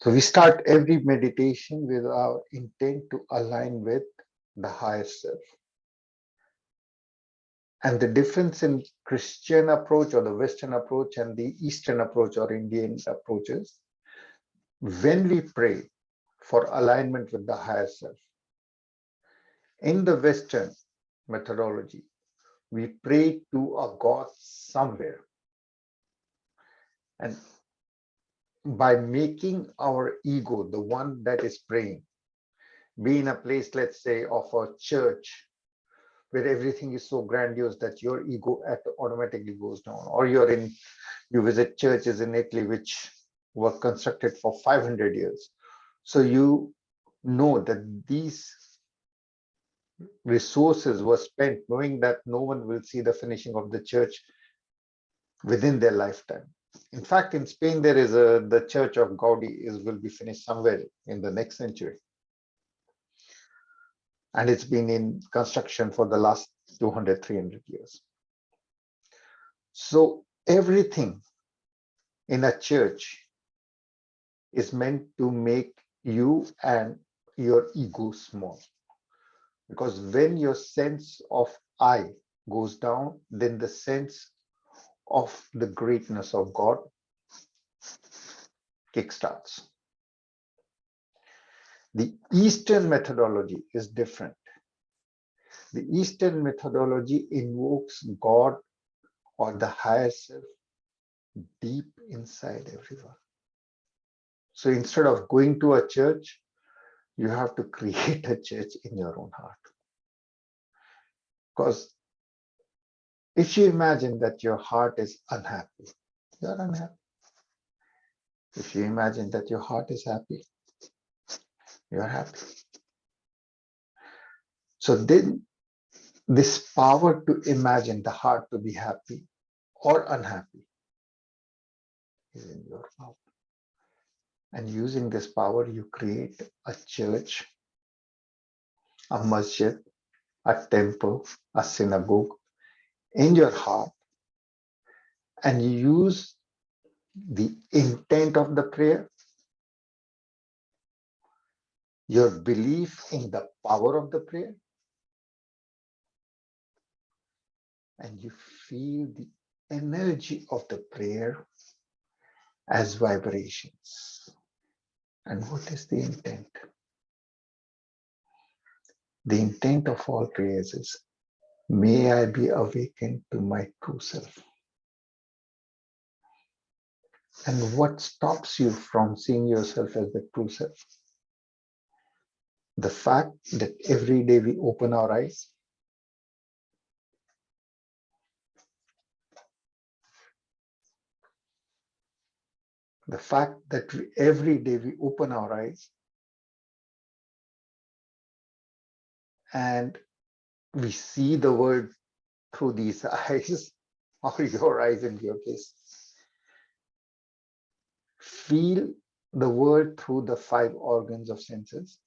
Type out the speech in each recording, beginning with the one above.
So we start every meditation with our intent to align with the higher self. And the difference in Christian approach or the Western approach and the Eastern approach or Indian approaches, when we pray for alignment with the higher self, in the Western methodology, we pray to a God somewhere. And by making our ego, the one that is praying, be in a place, let's say, of a church where everything is so grandiose that your ego automatically goes down, or you visit churches in Italy which were constructed for 500 years. So you know that these resources were spent knowing that no one will see the finishing of the church within their lifetime. In fact, in Spain, there is the church of Gaudi will be finished somewhere in the next century. And it's been in construction for the last 200, 300 years. So everything in a church is meant to make you and your ego small. Because when your sense of I goes down, then the sense of the greatness of God kickstarts. The Eastern methodology is different. The Eastern methodology invokes God or the higher self deep inside everyone. So instead of going to a church, you have to create a church in your own heart. Because if you imagine that your heart is unhappy, you're unhappy. If you imagine that your heart is happy, you're happy. So then this power to imagine the heart to be happy or unhappy is in your power. And using this power, you create a church, a masjid, a temple, a synagogue in your heart, and you use the intent of the prayer, your belief in the power of the prayer, and you feel the energy of the prayer as vibrations. And what is the intent? The intent of all prayers is, may I be awakened to my true self. And what stops you from seeing yourself as the true self? The fact that every day we open our eyes, the fact that every day we open our eyes and we see the world through these eyes, or your eyes in your case. Feel the world through the 5 organs of senses.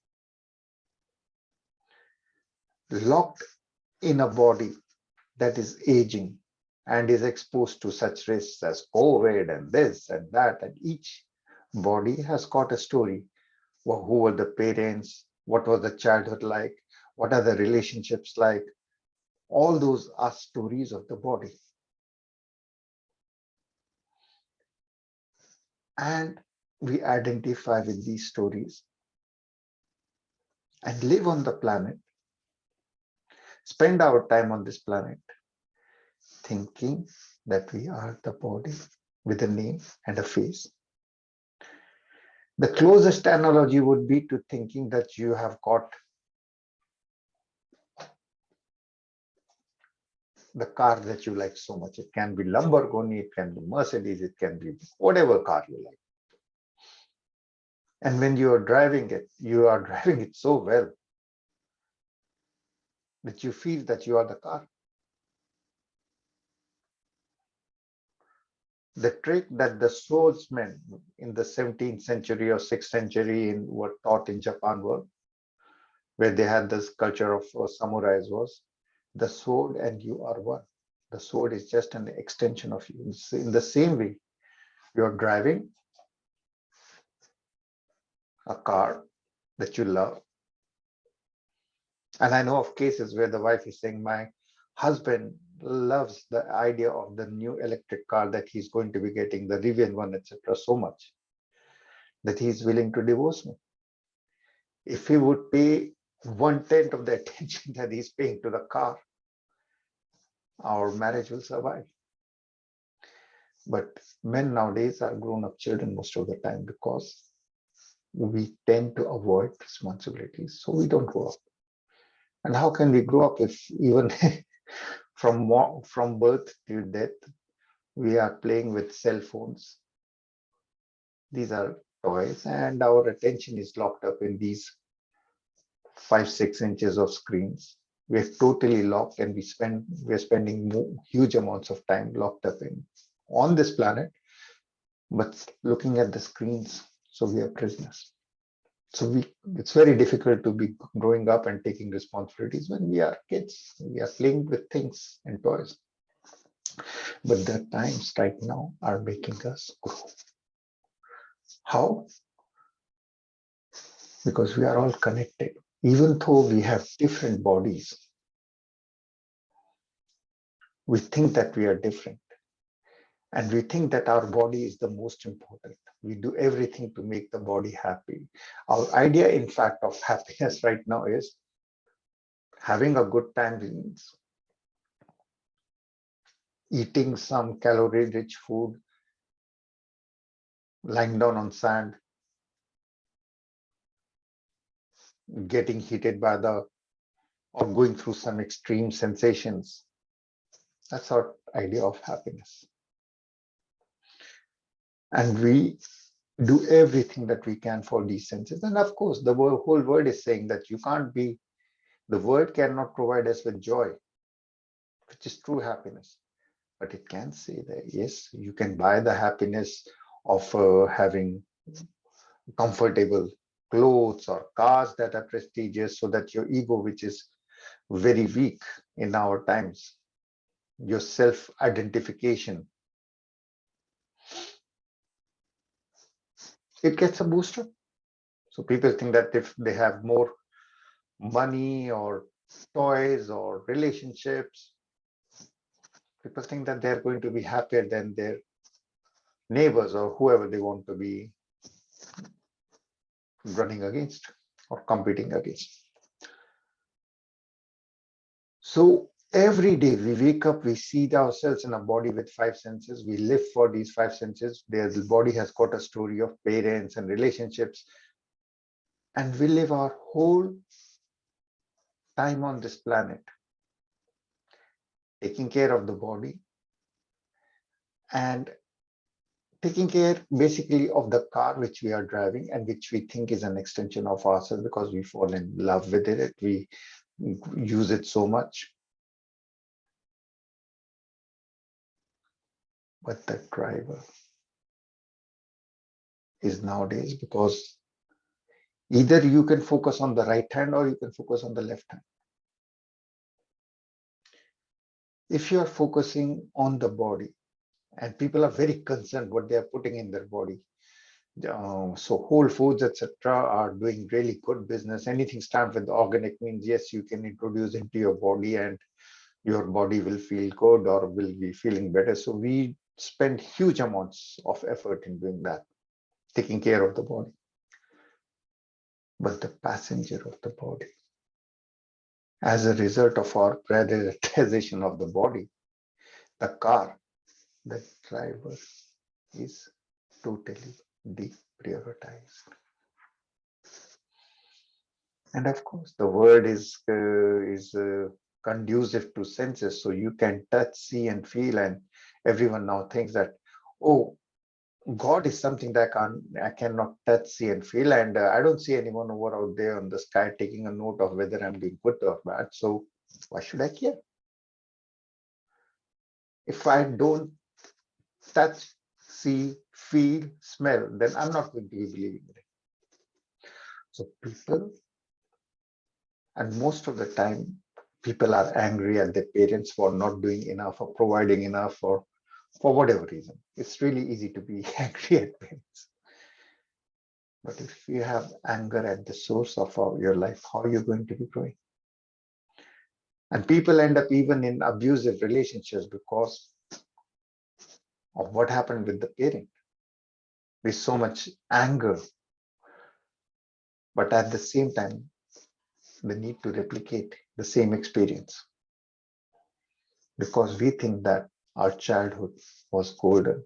Locked in a body that is aging and is exposed to such risks as COVID and this and that, and each body has got a story. Well, who were the parents? What was the childhood like? What are the relationships like? All those are stories of the body. And we identify with these stories and live on the planet, spend our time on this planet, thinking that we are the body with a name and a face. The closest analogy would be to thinking that you have got the car that you like so much. It can be Lamborghini, it can be Mercedes, it can be whatever car you like. And when you are driving it so well that you feel that you are the car. The trick that the swordsmen in the 17th century or 6th century were taught in Japan were, where they had this culture of samurais, was the sword and you are one. The sword is just an extension of you. In the same way, you're driving a car that you love. And I know of cases where the wife is saying, my husband loves the idea of the new electric car that he's going to be getting, the Rivian one, etc., so much that he's willing to divorce me. If he would pay 1/10 of the attention that he's paying to the car, our marriage will survive. But men nowadays are grown up children most of the time because we tend to avoid responsibilities, so we don't grow up. And how can we grow up if even from birth to death we are playing with cell phones? These are toys, and our attention is locked up in these 5-6 inches of screens. We're totally locked, and we're spending huge amounts of time locked up in on this planet, but looking at the screens. So we are prisoners. So it's very difficult to be growing up and taking responsibilities when we are kids. We are playing with things and toys. But the times right now are making us grow. How? Because we are all connected. Even though we have different bodies, we think that we are different. And we think that our body is the most important. We do everything to make the body happy. Our idea, in fact, of happiness right now is having a good time means eating some calorie-rich food, lying down on sand, getting heated by or going through some extreme sensations. That's our idea of happiness. And we do everything that we can for these senses. And of course, the whole world is saying that the world cannot provide us with joy, which is true happiness. But it can say that, yes, you can buy the happiness of having comfortable clothes or cars that are prestigious, so that your ego, which is very weak in our times, your self-identification, it gets a booster. So people think that if they have more money or toys or relationships, people think that they're going to be happier than their neighbors or whoever they want to be running against or competing against. So every day we wake up, we see ourselves in a body with 5 senses. We live for these 5 senses. The body has got a story of parents and relationships. And we live our whole time on this planet taking care of the body and taking care basically of the car which we are driving and which we think is an extension of ourselves because we fall in love with it. We use it so much. But the driver is nowadays, because either you can focus on the right hand or you can focus on the left hand. If you are focusing on the body, and people are very concerned what they are putting in their body. So Whole Foods, etc., are doing really good business. Anything stamped with organic means, yes, you can introduce into your body and your body will feel good or will be feeling better. So we spend huge amounts of effort in doing that, taking care of the body. But the passenger of the body, as a result of our prioritization of the body, the car, the driver is totally deprioritized. And of course, the world is conducive to senses, so you can touch, see, and feel. And everyone now thinks that, oh, God is something that I cannot touch, see, and feel. And I don't see anyone over out there on the sky taking a note of whether I'm doing good or bad. So why should I care? If I don't touch, see, feel, smell, then I'm not going to be believing in it. So people, and most of the time, people are angry at their parents for not doing enough or providing enough or for whatever reason. It's really easy to be angry at parents. But if you have anger at the source of your life, how are you going to be growing? And people end up even in abusive relationships because of what happened with the parent. There's so much anger, but at the same time, the need to replicate the same experience because we think that our childhood was golden.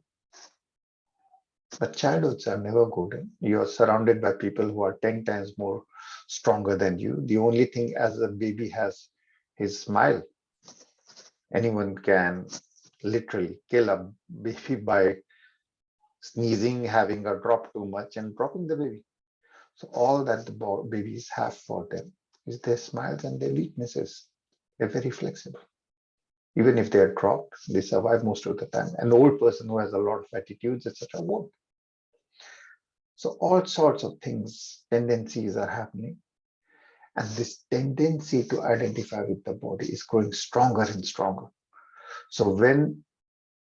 But childhoods are never golden. You are surrounded by people who are 10 times more stronger than you. The only thing as a baby has his smile. Anyone can literally kill a baby by sneezing, having a drop too much, and dropping the baby. So all that the babies have for them is their smiles and their weaknesses. They're very flexible. Even if they're dropped, they survive most of the time. An old person who has a lot of attitudes, etc., won't. So all sorts of things, tendencies are happening. And this tendency to identify with the body is growing stronger and stronger. So when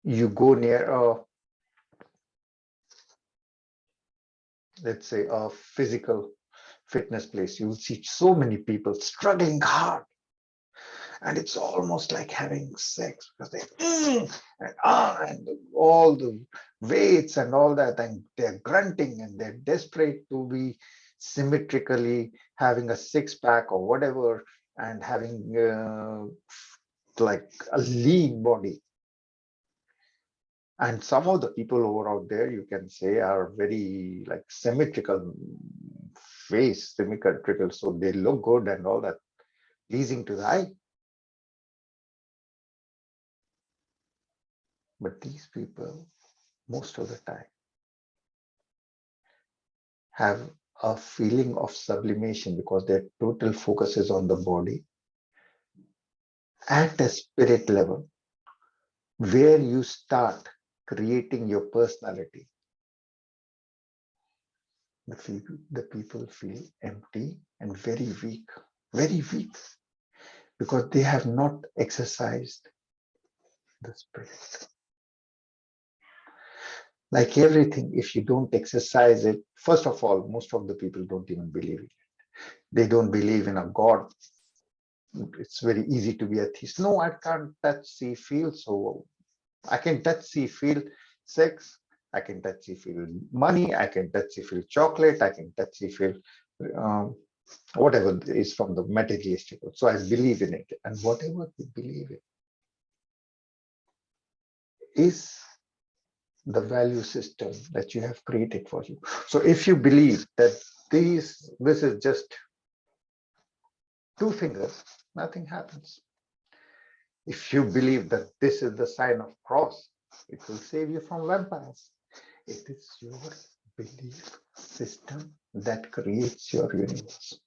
you go near let's say a physical fitness place, you will see so many people struggling hard. And it's almost like having sex because and all the weights and all that, and they're grunting and they're desperate to be symmetrically having a six pack or whatever and having like a lean body. And some of the people over out there, you can say, are very like symmetrical face, symmetrical, so they look good and all that, pleasing to the eye. But these people, most of the time, have a feeling of sublimation because their total focus is on the body at a spirit level, where you start creating your personality. The people feel empty and very weak, because they have not exercised the spirit. Like everything, if you don't exercise it, first of all, most of the people don't even believe it. They don't believe in a God. It's very easy to be a atheist. No, I can't touch, see, feel. So I can touch, see, feel sex. I can touch, see, feel money. I can touch, see, feel chocolate. I can touch, see, feel um, whatever is from the materialistic world. So I believe in it. And whatever you believe in is the value system that you have created for you. So if you believe that this is just two fingers, nothing happens. If you believe that this is the sign of cross, it will save you from vampires. It is your belief system that creates your universe.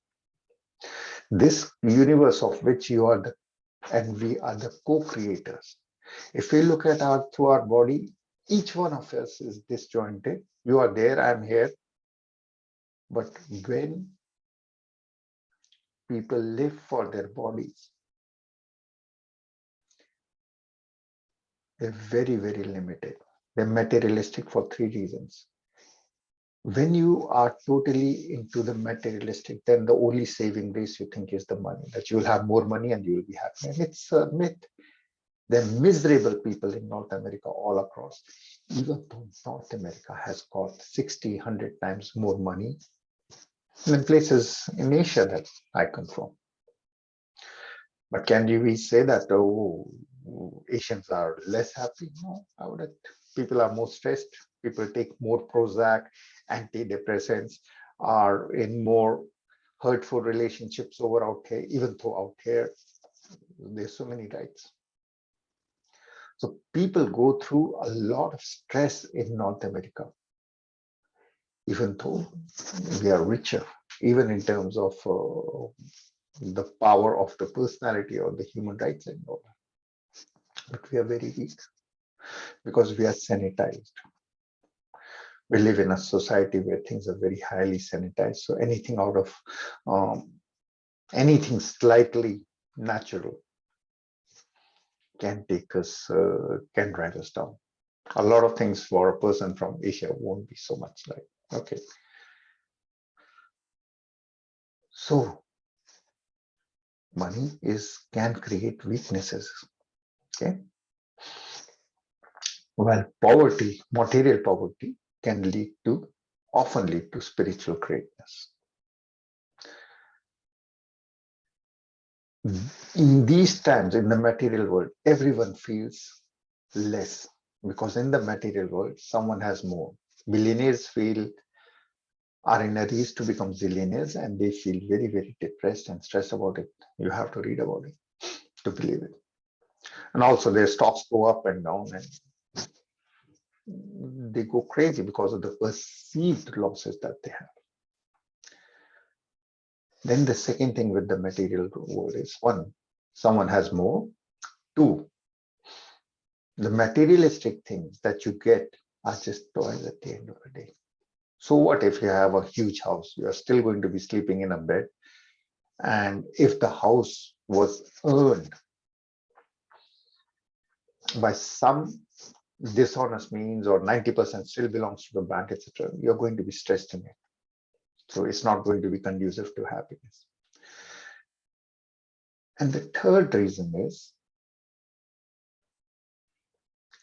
This universe of which you are the, and we are the co-creators. If we look at through our body, each one of us is disjointed. You are there, I'm here. But when people live for their bodies, they're very limited. They're materialistic for three reasons. When you are totally into the materialistic, then the only saving grace you think is the money, that you will have more money and you will be happy. And it's a myth. There are miserable people in North America all across. Even though North America has got 60, 100 times more money than places in Asia that I come from. But can we say that, oh, Asians are less happy? No, I wouldn't. People are more stressed. People take more Prozac, antidepressants, are in more hurtful relationships over out here, even though out here there's so many rights. So people go through a lot of stress in North America, even though we are richer, even in terms of the power of the personality or the human rights and all that. But we are very weak because we are sanitized. We live in a society where things are very highly sanitized. So anything out of anything slightly natural can take us, can drive us down. A lot of things for a person from Asia won't be so much like, okay. So money can create weaknesses. Okay. While poverty, material poverty, can often lead to spiritual greatness. In these times, in the material world, everyone feels less because in the material world, someone has more. Billionaires are in a race to become zillionaires and they feel very, very depressed and stressed about it. You have to read about it to believe it. And also their stocks go up and down and they go crazy because of the perceived losses that they have. Then the second thing with the material world is one, someone has more. Two, the materialistic things that you get are just toys at the end of the day. So what if you have a huge house? You are still going to be sleeping in a bed. And if the house was earned by some dishonest means or 90% still belongs to the bank, etc., you're going to be stressed in it. So it's not going to be conducive to happiness. And the third reason is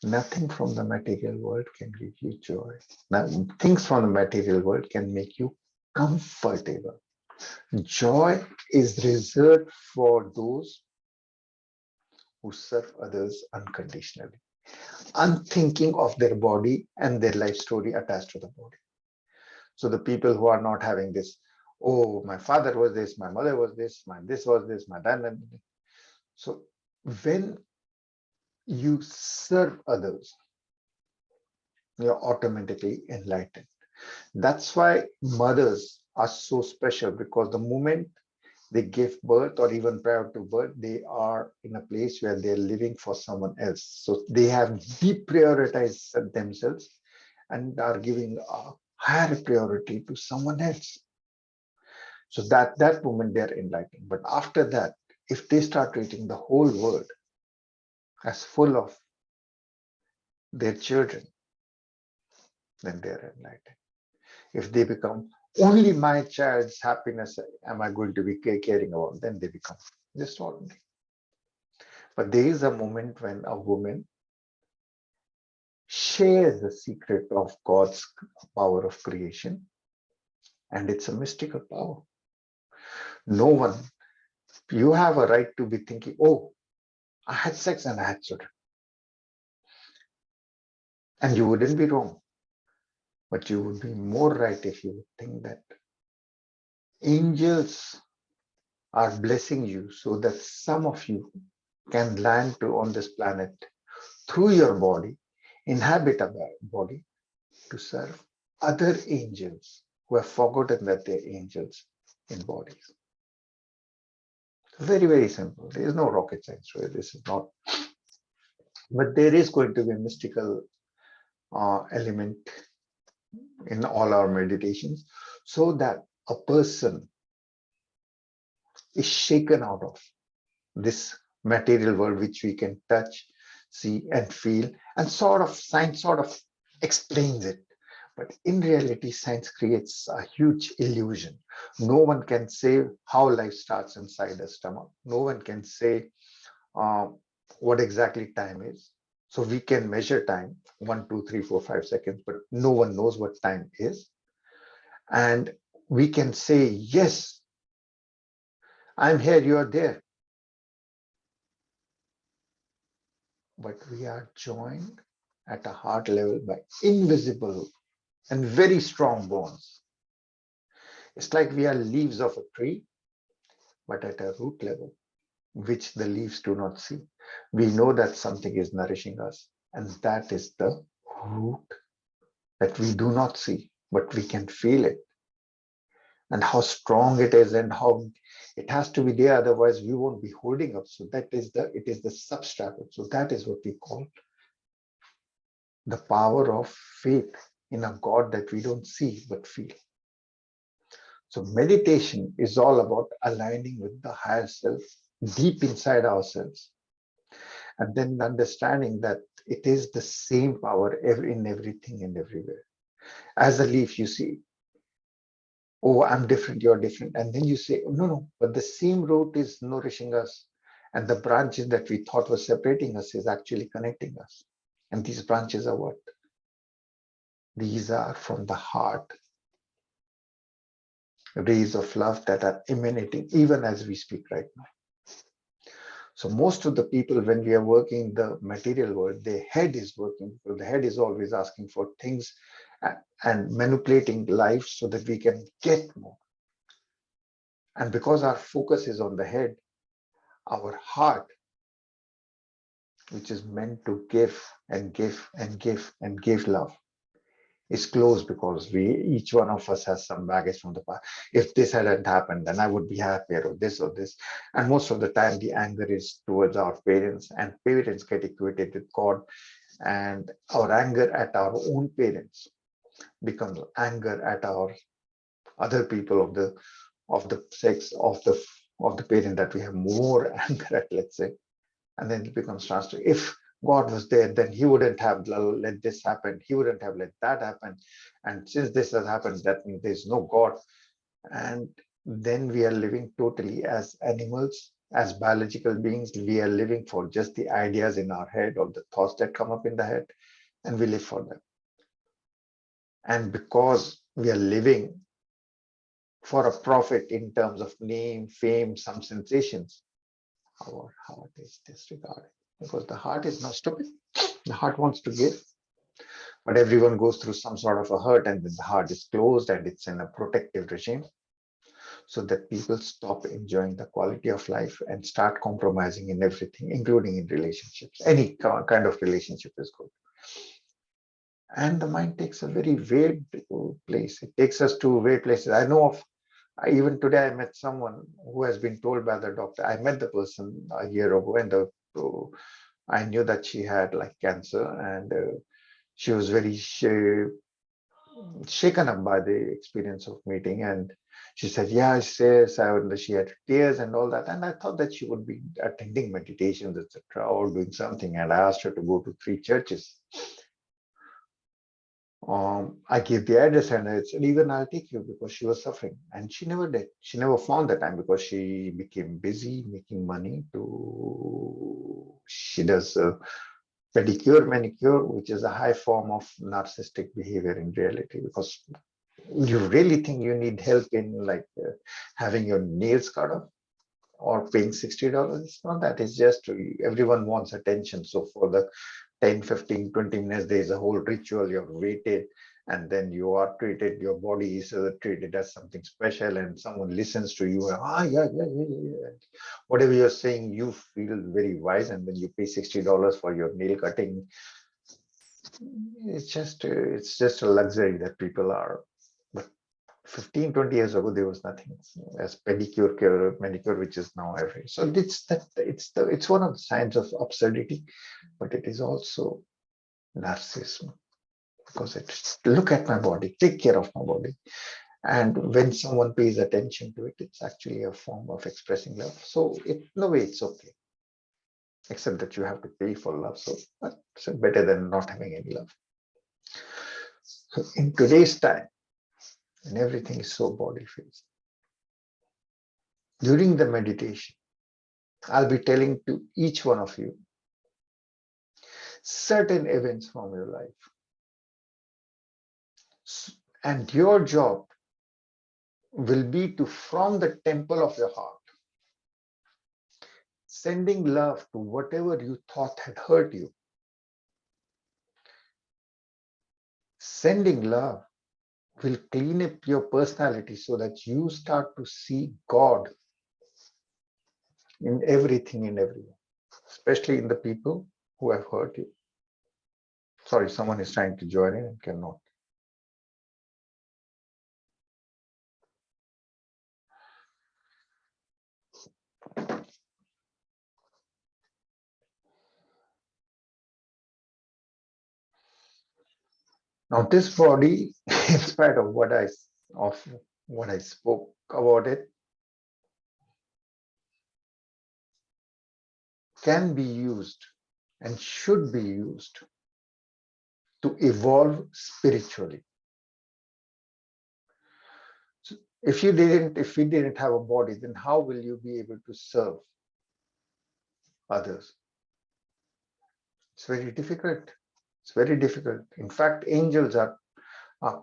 nothing from the material world can give you joy. Now, things from the material world can make you comfortable. Joy is reserved for those who serve others unconditionally, unthinking of their body and their life story attached to the body. So the people who are not having this, oh, my father was this, my mother was this, my this was this, my dad. So when you serve others, you're automatically enlightened. That's why mothers are so special, because the moment they give birth or even prior to birth, they are in a place where they're living for someone else. So they have deprioritized themselves and are giving a higher priority to someone else. So that moment they're enlightened. But after that, if they start treating the whole world as full of their children, then they're enlightened. If they become only my child's happiness am I going to be caring about, then they become just ordinary. But there is a moment when a woman shares the secret of God's power of creation, and it's a mystical power. No one, you have a right to be thinking, oh, I had sex and I had children. And you wouldn't be wrong, but you would be more right if you would think that angels are blessing you so that some of you can land on this planet through your body, inhabit a body to serve other angels who have forgotten that they're angels in bodies. Very, very simple. There is no rocket science, right? This is not. But there is going to be a mystical element in all our meditations so that a person is shaken out of this material world, which we can touch, see, and feel, and science sort of explains it. But in reality, science creates a huge illusion. No one can say how life starts inside the stomach. No one can say uh, what exactly time is. So we can measure time 1, 2, 3, 4, 5 seconds, but no one knows what time is. And we can say, yes, I'm here, you are there. But we are joined at a heart level by invisible and very strong bonds. It's like we are leaves of a tree, but at a root level, which the leaves do not see. We know that something is nourishing us, and that is the root that we do not see, but we can feel it. And how strong it is, and how it has to be there, otherwise we won't be holding up. So it is the substratum. So that is what we call the power of faith in a God that we don't see but feel. So meditation is all about aligning with the higher self deep inside ourselves, and then understanding that it is the same power in everything and everywhere. As a leaf, you see, Oh, I'm different, you're different. And then you say, oh, no, no, but the same root is nourishing us. And the branches that we thought were separating us is actually connecting us. And these branches are what? These are from the heart, rays of love that are emanating even as we speak right now. So most of the people, when we are working in the material world, their head is working. So the head is always asking for things and manipulating life so that we can get more. And because our focus is on the head, our heart, which is meant to give and give and give and give love, is closed because each one of us has some baggage from the past. If this hadn't happened, then I would be happier, or this or this. And most of the time, the anger is towards our parents, and parents get equated with God. And our anger at our own parents becomes anger at our other people of the sex of the parent that we have more anger at, let's say. And then it becomes transferred. If God was there, then he wouldn't have let this happen. He wouldn't have let that happen. And since this has happened, that means there's no God. And then we are living totally as animals, as biological beings. We are living for just the ideas in our head or the thoughts that come up in the head, and we live for them. And because we are living for a profit in terms of name, fame, some sensations, our heart is disregarded because the heart is not stupid. The heart wants to give, but everyone goes through some sort of a hurt, and then the heart is closed and it's in a protective regime, so that people stop enjoying the quality of life and start compromising in everything, including in relationships. Any kind of relationship is good. And the mind takes a very weird place. It takes us to weird places. I know of, even today, I met someone who has been told by the doctor. I met the person a year ago, and I knew that she had like cancer, and she was very shaken up by the experience of meeting. And she said, yeah, she had tears and all that. And I thought that she would be attending meditations, etc., or doing something. And I asked her to go to 3 churches. I gave the address, and I said, even I'll take you, because she was suffering. And she never did. She never found the time because she became busy making money she does pedicure, manicure, which is a high form of narcissistic behavior in reality, because you really think you need help in like having your nails cut off or paying $60. It's not that. It's just everyone wants attention. So for the 10, 15, 20 minutes, there's a whole ritual. You're waited, and then you are treated, your body is treated as something special, and someone listens to you. Yeah. Whatever you're saying, you feel very wise, and then you pay $60 for your nail cutting. It's just a luxury that people are. But 15, 20 years ago, there was nothing as pedicure, manicure, which is now every. So it's one of the signs of absurdity, but it is also narcissism, because it's look at my body, take care of my body. And when someone pays attention to it, it's actually a form of expressing love. So in a way, it's okay, except that you have to pay for love. So it's better than not having any love. So in today's time, and everything is so body based, during the meditation, I'll be telling to each one of you certain events from your life. And your job will be to, from the temple of your heart, sending love to whatever you thought had hurt you. Sending love will clean up your personality so that you start to see God in everything and everyone, especially in the people who have hurt you. Sorry, someone is trying to join in and cannot. Now, this body, in spite of what I spoke about it, can be used and should be used to evolve spiritually. If we didn't have a body, then how will you be able to serve others? It's very difficult. It's very difficult. In fact, angels are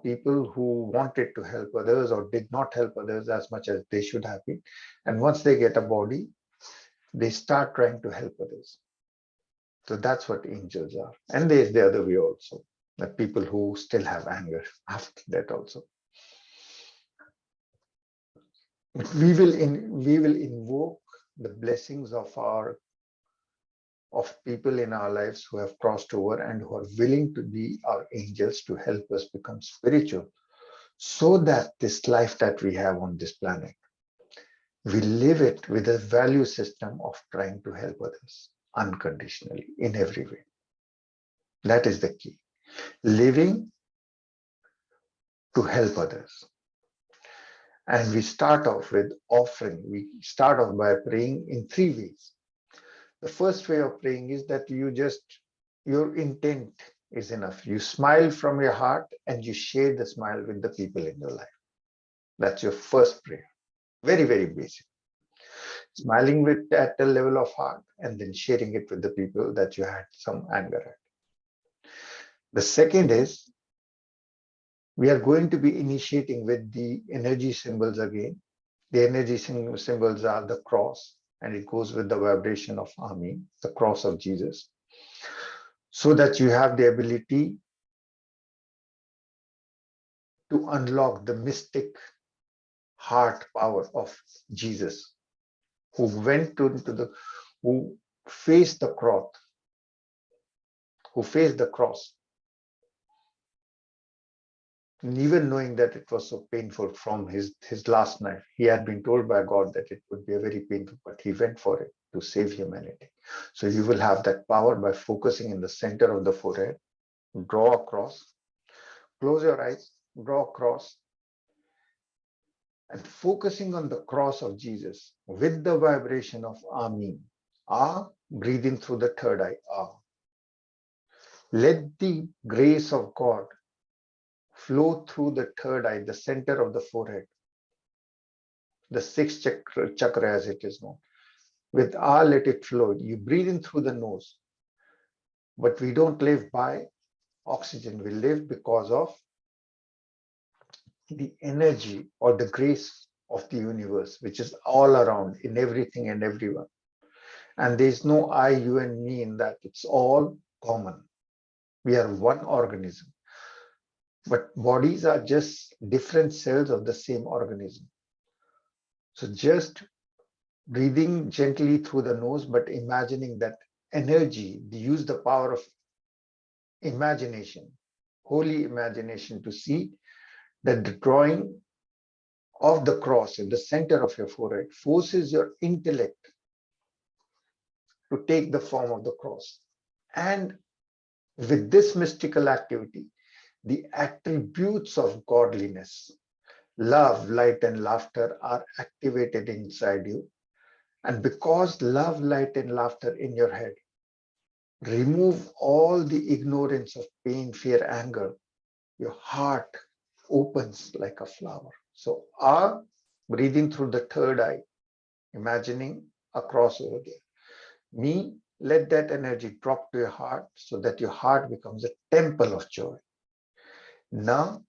people who wanted to help others or did not help others as much as they should have been. And once they get a body, they start trying to help others. So that's what angels are. And there's the other way also, the people who still have anger after that also. But we will invoke the blessings of people in our lives who have crossed over and who are willing to be our angels to help us become spiritual, so that this life that we have on this planet, we live it with a value system of trying to help others unconditionally in every way. That is the key. Living to help others. And we start off with offering. We start off by praying in three ways. The first way of praying is that your intent is enough. You smile from your heart and you share the smile with the people in your life. That's your first prayer. Very, very basic. Smiling with at a level of heart and then sharing it with the people that you had some anger at. The second is we are going to be initiating with the energy symbols again. The energy symbols are the cross, and it goes with the vibration of Ami, the cross of Jesus, so that you have the ability to unlock the mystic heart power of Jesus, who who faced the cross, and even knowing that it was so painful from his last night. He had been told by God that it would be a very painful, but he went for it to save humanity. So you will have that power by focusing in the center of the forehead. Draw a cross, close your eyes, draw a cross, and focusing on the cross of Jesus with the vibration of Amin. Ah, breathing through the third eye. Ah. Let the grace of God flow through the third eye, the center of the forehead, the sixth chakra as it is known. With Ah, let it flow. You breathe in through the nose, but we don't live by oxygen. We live because of the energy or the grace of the universe, which is all around in everything and everyone. And there's no I, you, and me in that. It's all common. We are one organism. But bodies are just different cells of the same organism. So just breathing gently through the nose, but imagining that energy, use the power of imagination, holy imagination, to see that the drawing of the cross in the center of your forehead forces your intellect to take the form of the cross. And with this mystical activity, the attributes of godliness, love, light, and laughter are activated inside you. And because love, light, and laughter in your head remove all the ignorance of pain, fear, anger, your heart opens like a flower. So, breathing through the third eye, imagining a cross over there. Me, let that energy drop to your heart so that your heart becomes a temple of joy. Now,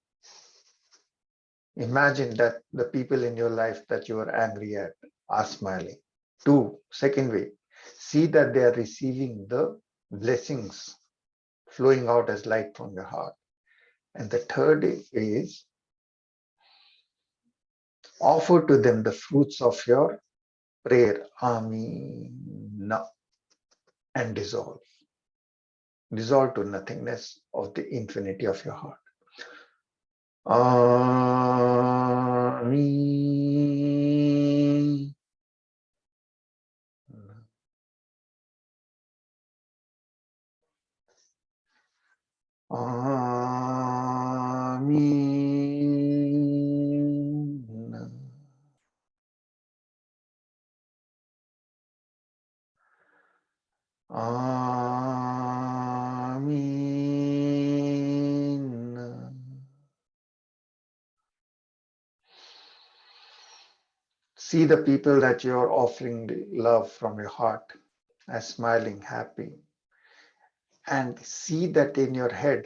imagine that the people in your life that you are angry at are smiling. Second way, see that they are receiving the blessings flowing out as light from your heart. And the third is offer to them the fruits of your prayer. Amen. And dissolve. Dissolve to nothingness of the infinity of your heart. Amen. Amen. Amen. See the people that you're offering the love from your heart as smiling, happy, and see that in your head,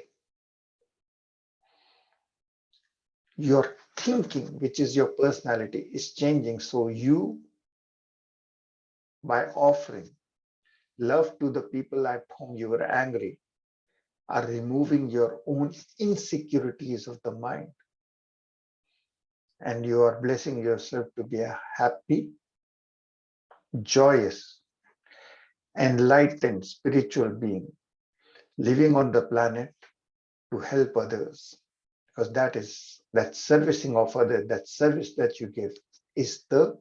your thinking, which is your personality, is changing. So you, by offering love to the people at whom you were angry, are removing your own insecurities of the mind. And you are blessing yourself to be a happy, joyous, enlightened spiritual being living on the planet to help others. Because that servicing of others, that service that you give is the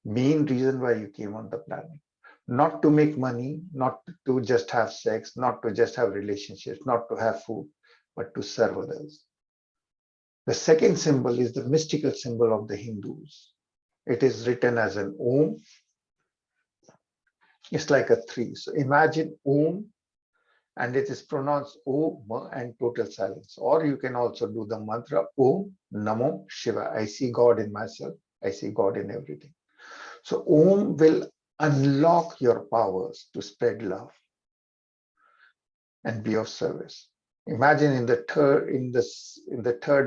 main reason why you came on the planet. Not to make money, not to just have sex, not to just have relationships, not to have food, but to serve others. The second symbol is the mystical symbol of the Hindus. It is written as an Om. It's like a 3. So imagine Om, and it is pronounced Om and total silence. Or you can also do the mantra Om Namo Shiva. I see God in myself. I see God in everything. So Om will unlock your powers to spread love and be of service. Imagine in the third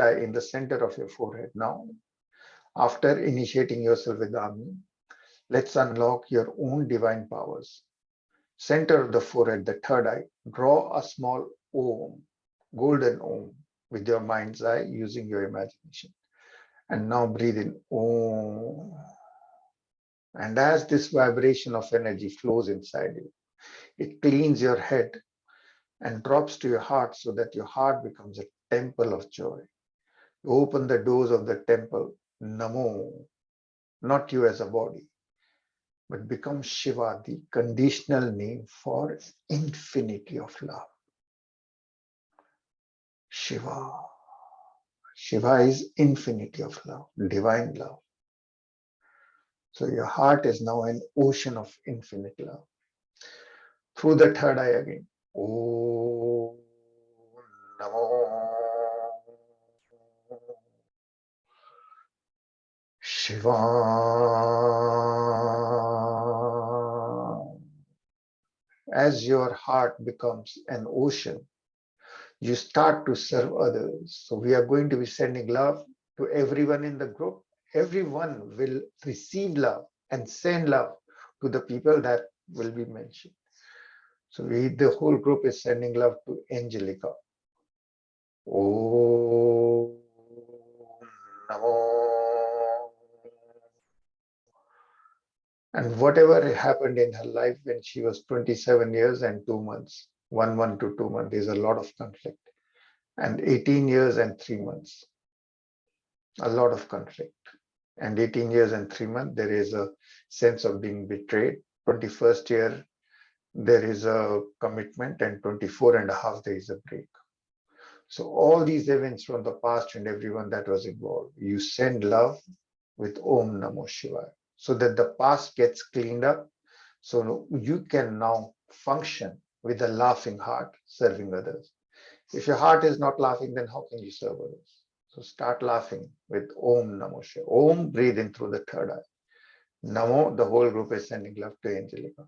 eye, in the center of your forehead. Now, after initiating yourself with Ami, let's unlock your own divine powers. Center of the forehead, the third eye, draw a small Om, golden Om, with your mind's eye using your imagination. And now breathe in Om. And as this vibration of energy flows inside you, it cleans your head and drops to your heart so that your heart becomes a temple of joy. You open the doors of the temple, Namo, not you as a body, but become Shiva, the conditional name for infinity of love. Shiva. Shiva is infinity of love, divine love. So your heart is now an ocean of infinite love. Through the third eye again. Om Namo Shiva. As your heart becomes an ocean, you start to serve others. So we are going to be sending love to everyone in the group. Everyone will receive love and send love to the people that will be mentioned. So the whole group is sending love to Angelica. Om Namo. And whatever happened in her life when she was 27 years and 2 months, 1 month to 2 months, there's a lot of conflict. And 18 years and 3 months, a lot of conflict. And 18 years and 3 months, there is a sense of being betrayed. 21st year, there is a commitment, and 24 and a half, there is a break. So all these events from the past and everyone that was involved, you send love with Om Namo Shivaya so that the past gets cleaned up. So you can now function with a laughing heart, serving others. If your heart is not laughing, then how can you serve others? So start laughing with Om Namo Shivaya. Om, breathe in through the third eye. Namo, the whole group is sending love to Angelica.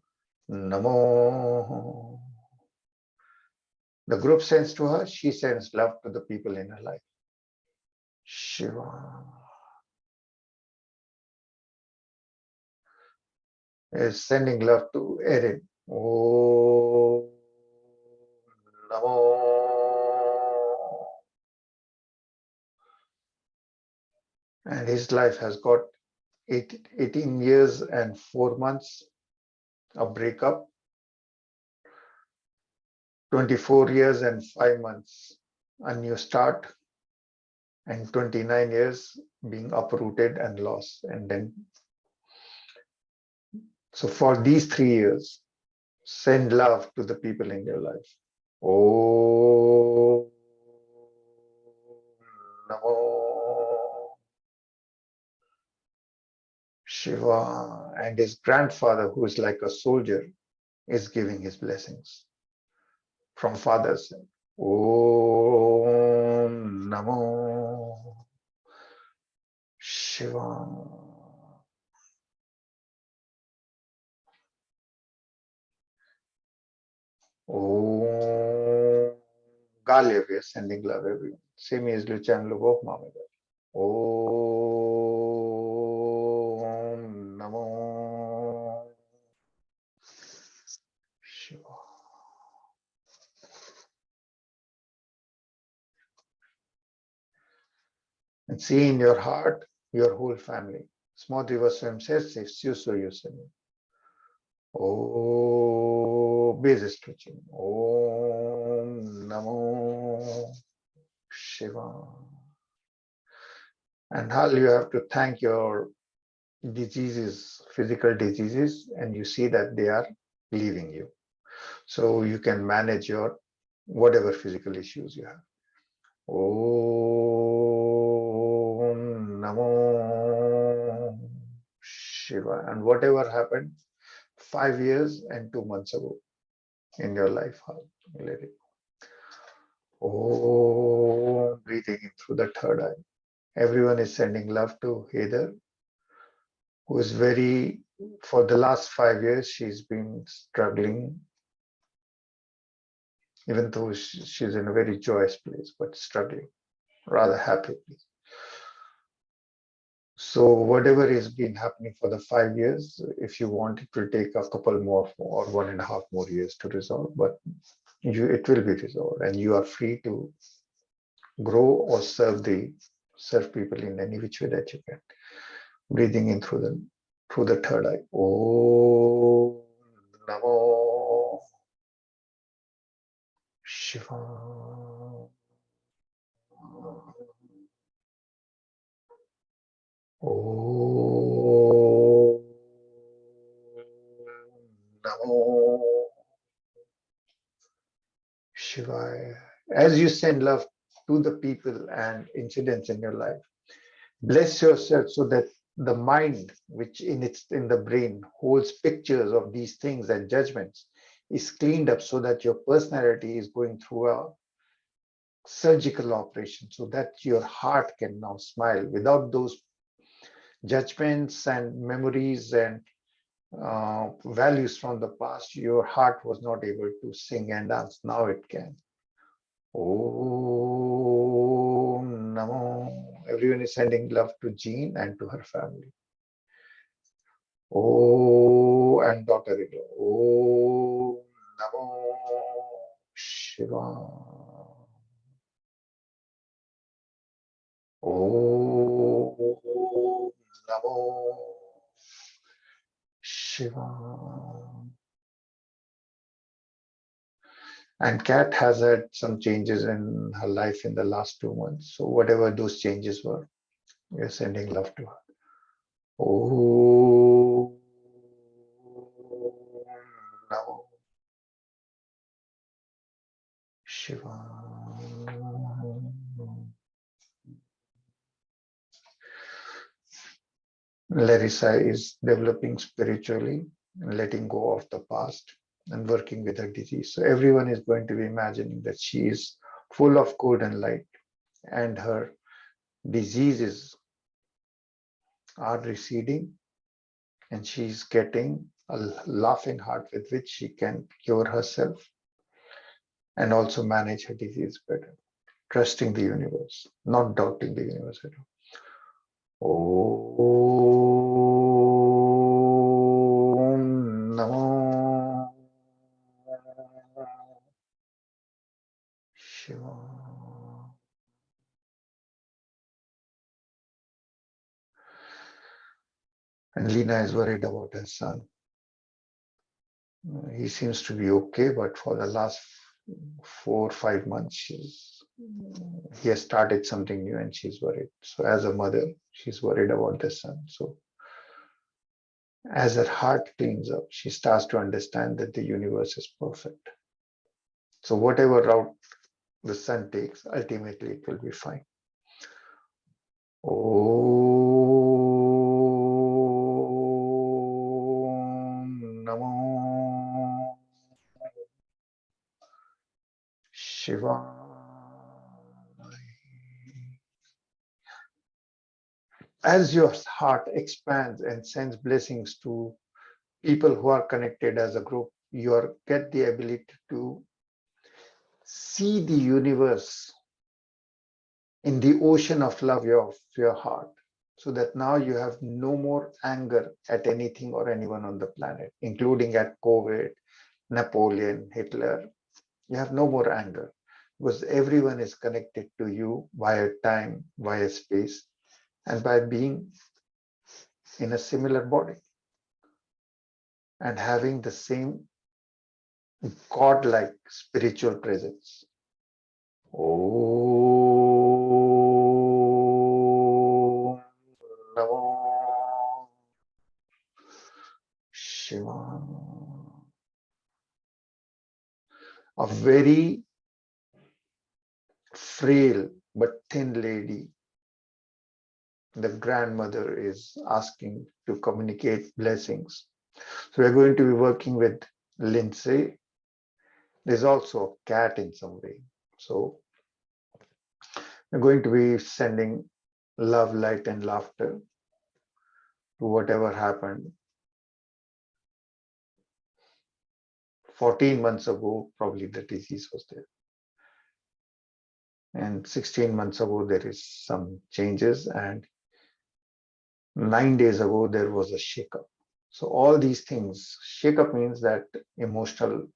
Namo. The group sends to her, she sends love to the people in her life. Shiva is sending love to Erin. Oh, Namo. And his life has got 18 years and 4 months of breakup, 24 years and 5 months a new start, and 29 years being uprooted and lost. And then, so for these 3 years, send love to the people in your life. Oh, Namo Shiva. And his grandfather, who is like a soldier, is giving his blessings from father's side. Om Namo Shiva. Om Galia, we are sending love everyone. Same as Luchan Lubov Mamada. Om Namo Shiva. And see in your heart your whole family. Smadhiva Swam says, Suso Yusani. Oh, base stretching. Om Namo Shiva. And how you have to thank your diseases, physical diseases, and you see that they are leaving you. So you can manage your whatever physical issues you have. Om Namo Shiva. And whatever happened 5 years and 2 months ago in your life, let it go. Oh, breathing in through the third eye. Everyone is sending love to Heather, who is for the last 5 years, she's been struggling, even though she's in a very joyous place, but struggling, rather happy place. So whatever has been happening for the 5 years, if you want, it will take a couple more or 1.5 more years to resolve, but it will be resolved, and you are free to grow or serve people in any which way that you can. Breathing in through the third eye. Om Namo Shiva. Om Namo Shivaya. As you send love to the people and incidents in your life, bless yourself so that the mind, which in the brain holds pictures of these things and judgments, is cleaned up so that your personality is going through a surgical operation so that your heart can now smile without those judgments and memories and values from the past. Your heart was not able to sing and dance. Now it can. Om Namo. Everyone is sending love to Jean and to her family. Oh, and daughter-in-law. Om Namo Shiva. Om Namo Shiva. And Kat has had some changes in her life in the last 2 months. So whatever those changes were, we are sending love to her. Om Namo Shiva. Larissa is developing spiritually, letting go of the past and working with her disease. So everyone is going to be imagining that she is full of good and light, and her diseases are receding, and she's getting a laughing heart with which she can cure herself and also manage her disease better, trusting the universe, not doubting the universe at all. Om Namo Shiva. And Lena is worried about her son. He seems to be okay, but for the last 4 or 5 months, he has started something new and she's worried. So as a mother, she's worried about the son. So as her heart cleans up, she starts to understand that the universe is perfect. So whatever route the son takes, ultimately it will be fine. Om Namo Shiva. As your heart expands and sends blessings to people who are connected as a group, you get the ability to see the universe in the ocean of love of your heart, so that now you have no more anger at anything or anyone on the planet, including at COVID, Napoleon, Hitler. You have no more anger because everyone is connected to you via time, via space, and by being in a similar body and having the same godlike spiritual presence. Om Namo Shiva. A very frail but thin lady, the grandmother, is asking to communicate blessings. So we're going to be working with Lindsay. There's also a cat in some way. So we're going to be sending love, light, and laughter to whatever happened 14 months ago. Probably the disease was there. And 16 months ago, there is some changes. And 9 days ago, there was a shakeup. So all these things, shakeup means that emotional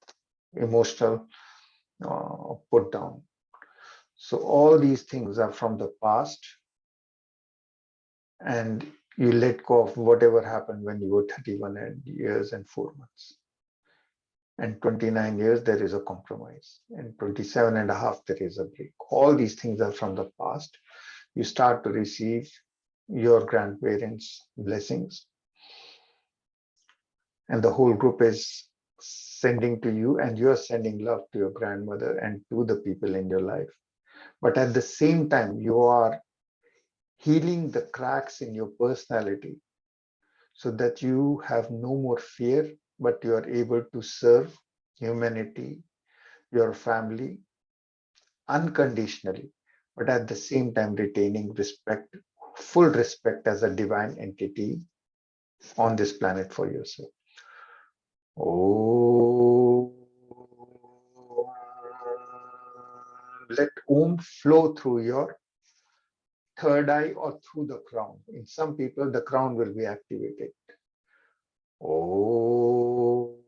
put down. So all these things are from the past, and you let go of whatever happened when you were 31 years and 4 months. And 29 years, there is a compromise. And 27 and a half, there is a break. All these things are from the past. You start to receive your grandparents' blessings. And the whole group is sending to you, and you are sending love to your grandmother and to the people in your life. But at the same time, you are healing the cracks in your personality so that you have no more fear, but you are able to serve humanity, your family, unconditionally, but at the same time retaining respect, full respect as a divine entity on this planet for yourself. Oh, let Om flow through your third eye or through the crown. In some people, the crown will be activated. Oh,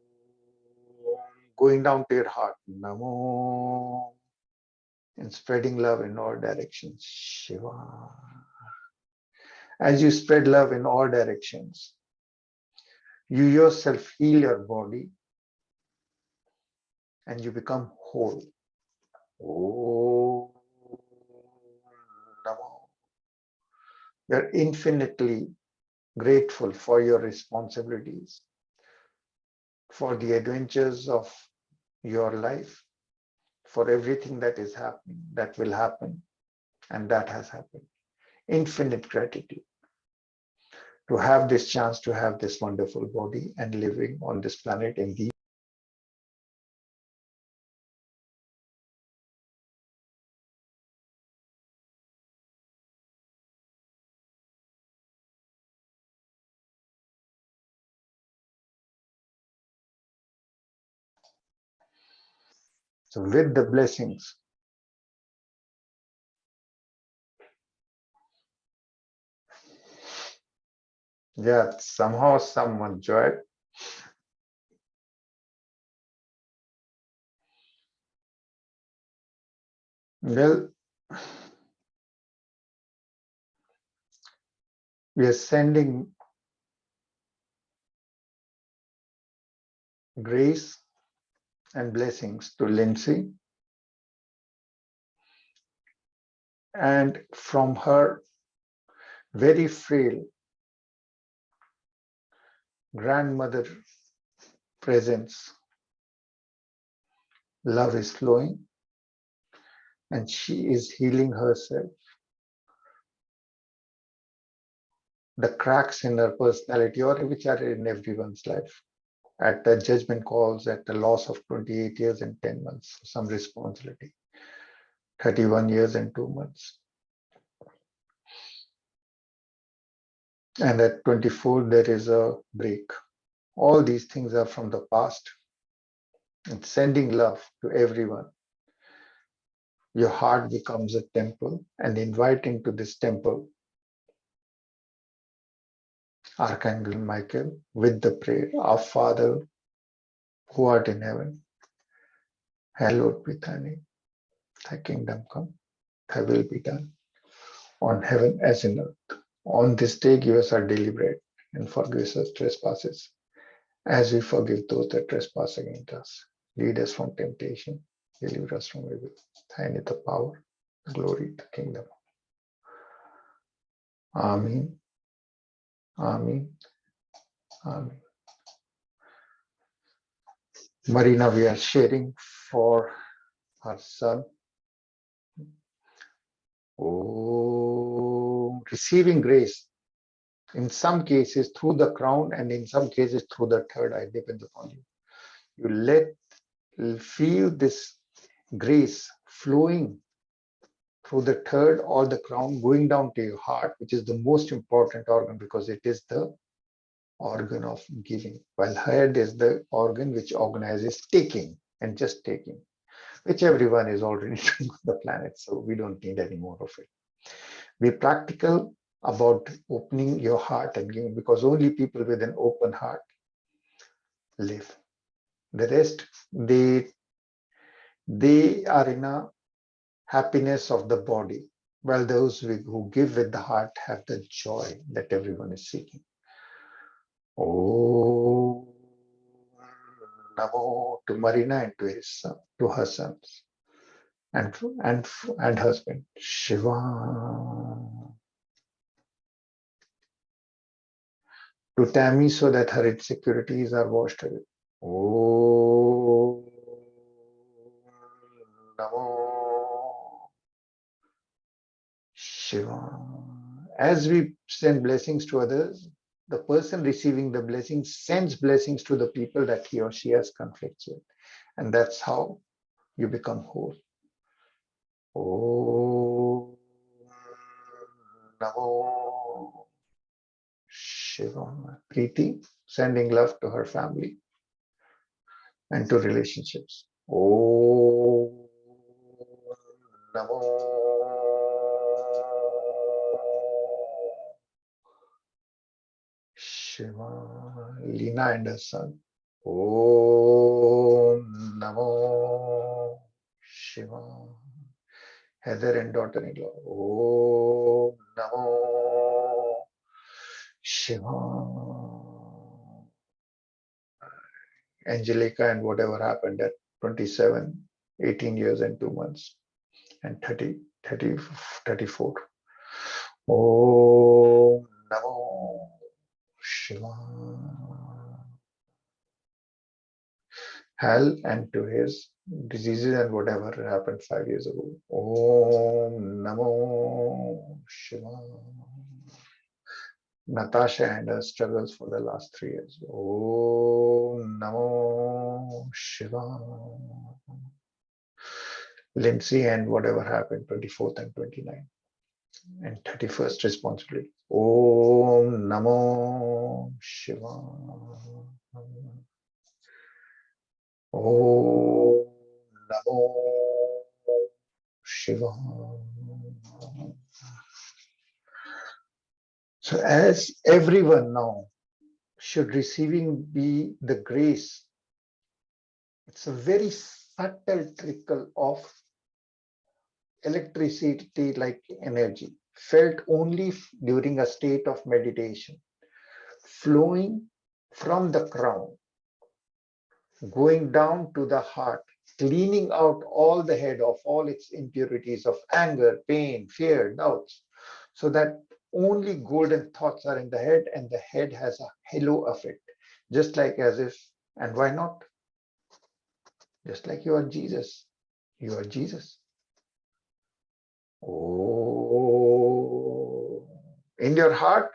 going down to your heart. Namo. And spreading love in all directions. Shiva. As you spread love in all directions, you yourself heal your body and you become whole. Oh, Namo. You're infinitely grateful for your responsibilities, for the adventures of your life, for everything that is happening, that will happen, and that has happened. Infinite gratitude to have this chance to have this wonderful body and living on this planet in the so with the blessings. Yeah, somehow someone joy. Well, we are sending grace and blessings to Lindsay, and from her very frail grandmother presence, love is flowing, and she is healing herself. The cracks in her personality, or which are in everyone's life, at the judgment calls, at the loss of 28 years and 10 months, some responsibility, 31 years and 2 months. And at 24, there is a break. All these things are from the past. and sending love to everyone. Your heart becomes a temple, and inviting to this temple Archangel Michael with the prayer, Our Father who art in heaven, hallowed be thy name. Thy kingdom come, thy will be done on heaven as in earth. On this day give us our daily bread, and forgive us our trespasses, as we forgive those that trespass against us. Lead us from temptation, deliver us from evil. Thine is the power, the glory, the kingdom. Amen. Amen. Amen. Marina, we are sharing for our son. Oh, receiving grace. In some cases through the crown, and in some cases through the third eye, depends upon you. You feel this grace flowing through the third or the crown, going down to your heart, which is the most important organ because it is the organ of giving, while head is the organ which organizes taking and just taking, which everyone is already doing on the planet, so we don't need any more of it. Be practical about opening your heart and giving, because only people with an open heart live. The rest, they are in a happiness of the body, while those who give with the heart have the joy that everyone is seeking. Oh, Namo to Marina and to his son, to her sons, and husband Shiva. To Tammy, so that her insecurities are washed away. Oh, Namo Shiva. As we send blessings to others, the person receiving the blessings sends blessings to the people that he or she has conflicts with. And that's how you become whole. Oh, Namo Shiva. Preeti, sending love to her family and to relationships. Oh, Namo Shiva. Lina and her son. Om Namo Shiva. Heather and daughter-in-law. Om Namo Shiva. Angelica and whatever happened at 27, 18 years and 2 months, and 34. Om Namo Shiva. Hal and to his diseases and whatever happened 5 years ago. Om Namo Shiva. Natasha and her struggles for the last 3 years. Om Namo Shiva. Lindsay and whatever happened 24th and 29th and 31st responsibility. Om Namo Shiva. Om Namo Shiva. So as everyone now should receiving be the grace, it's a very subtle trickle of electricity like energy, felt only during a state of meditation, flowing from the crown, going down to the heart, cleaning out all the head of all its impurities of anger, pain, fear, doubts, so that only golden thoughts are in the head, and the head has a halo effect, just like as if, and why not? Just like you are Jesus. You are Jesus. Oh, in your heart,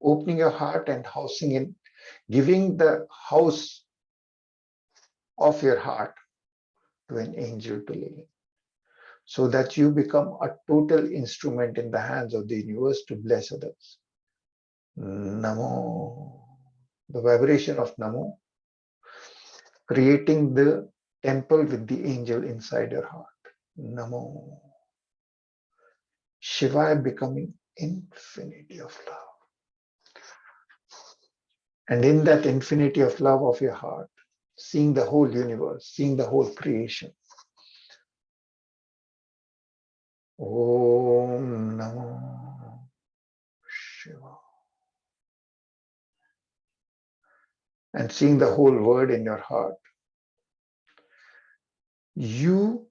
opening your heart and housing in, giving the house of your heart to an angel to live in, so that you become a total instrument in the hands of the universe to bless others. Namo, the vibration of Namo, creating the temple with the angel inside your heart. Namo Shivaya, becoming infinity of love. And in that infinity of love of your heart, seeing the whole universe, seeing the whole creation. Om Namo Shivaya. And seeing the whole word in your heart. You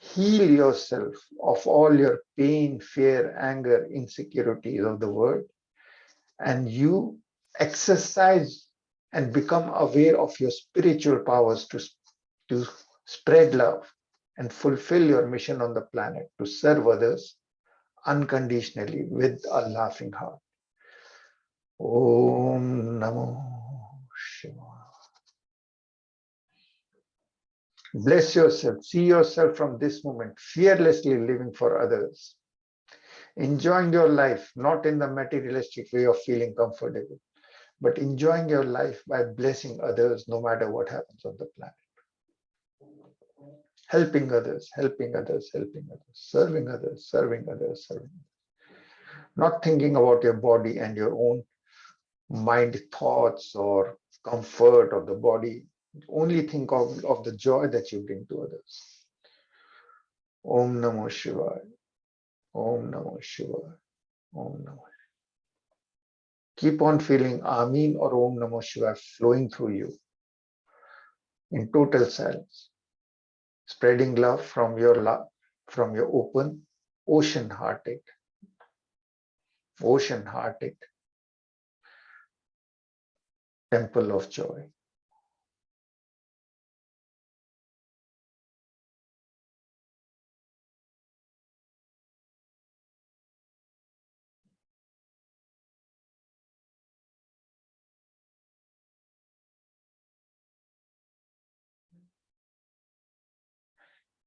heal yourself of all your pain, fear, anger, insecurities of the world, and you exercise and become aware of your spiritual powers to spread love and fulfill your mission on the planet to serve others unconditionally with a laughing heart. Om Namo Shivaya. Bless yourself, see yourself from this moment fearlessly living for others, enjoying your life, not in the materialistic way of feeling comfortable, but enjoying your life by blessing others no matter what happens on the planet. Helping others, helping others, helping others, serving others, serving others, serving others. Not thinking about your body and your own mind thoughts or comfort of the body. Only think of the joy that you bring to others. Om Namo Shivaya. Om Namo Shivaya. Om Namo. Keep on feeling Amin or Om Namo Shivaya flowing through you in total silence, spreading love from your open, ocean-hearted temple of joy.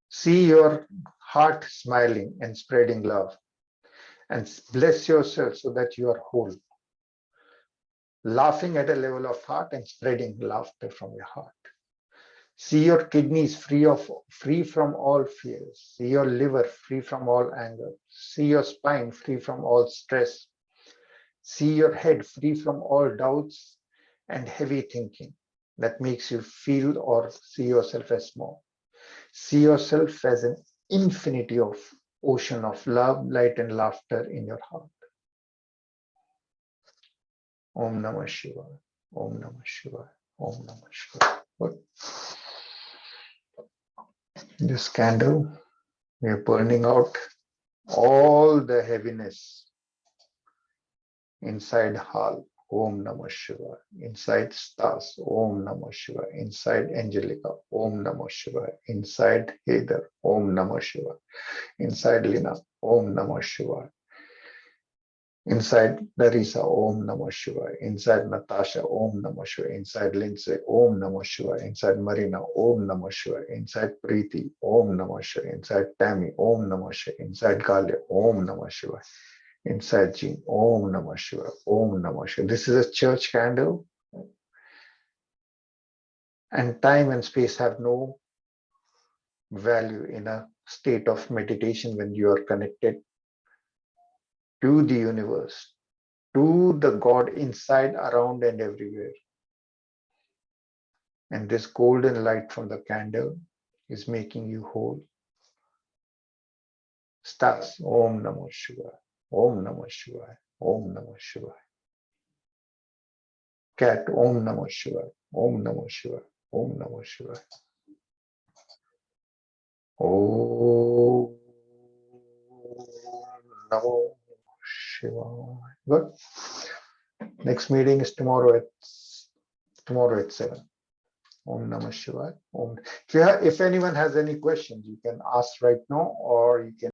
See your heart smiling and spreading love, and bless yourself so that you are whole. Laughing at a level of heart and spreading laughter from your heart. See your kidneys free from all fears. See your liver free from all anger. See your spine free from all stress. See your head free from all doubts and heavy thinking that makes you feel or see yourself as small. See yourself as an infinity of ocean of love, light, and laughter in your heart. Om Namah Shivaya. Om Namah Shivaya. Om Namah Shivaya. Good. This candle, we are burning out all the heaviness inside Hal. Om Namah Shivaya. Inside Stas. Om Namah Shivaya. Inside Angelica. Om Namah Shivaya. Inside Heather. Om Namah Shivaya. Inside Lina. Om Namah Shivaya. Inside Larissa, Om Namah Shivaya. Inside Natasha, Om Namah Shivaya. Inside Lindsay, Om Namah Shivaya. Inside Marina, Om Namah Shivaya. Inside Preeti, Om Namah Shivaya. Inside Tammy, Om Namah Shivaya. Inside Galia, Om Namah Shivaya. Inside Jean, Om Namah Shivaya. Om Namah Shivaya. This is a church candle, and time and space have no value in a state of meditation when you are connected to the universe, to the God inside, around, and everywhere. And this golden light from the candle is making you whole. Stars, Om Namah Shivaya, Om Namah Shivaya, Om Namah Shivaya. Cat, Om Namah Shivaya, Om Namah Shivaya, Om Namah Shivaya. Om Namo Shivaya. Good. Next meeting is tomorrow at 7. Om Namah Shivaya. Om. If anyone has any questions, you can ask right now, or you can